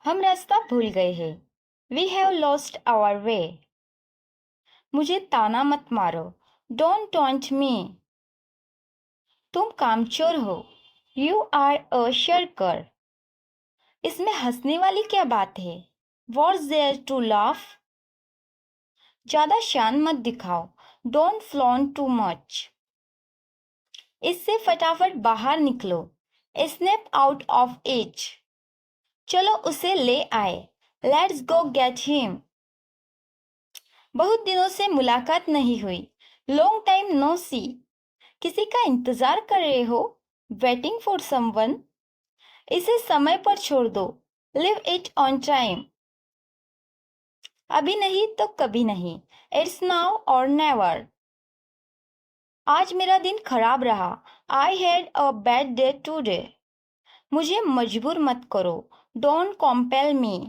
हम रास्ता भूल गए हैं। We have lost our way. मुझे ताना मत मारो। Don't taunt me. तुम कामचोर हो। You are a shirker. इसमें हंसने वाली क्या बात है? What's there to laugh? ज्यादा शान मत दिखाओ। Don't flaunt too much. इससे फटाफट बाहर निकलो। Snap out of it. चलो उसे ले आए। Let's go get him. बहुत दिनों से मुलाकात नहीं हुई। Long time no see. किसी का इंतजार कर रहे हो? Waiting for someone. इसे समय पर छोड़ दो। Leave it on time. अभी नहीं तो कभी नहीं। It's now or never. आज मेरा दिन खराब रहा। I had a bad day today. मुझे मजबूर मत करो। Don't compel me.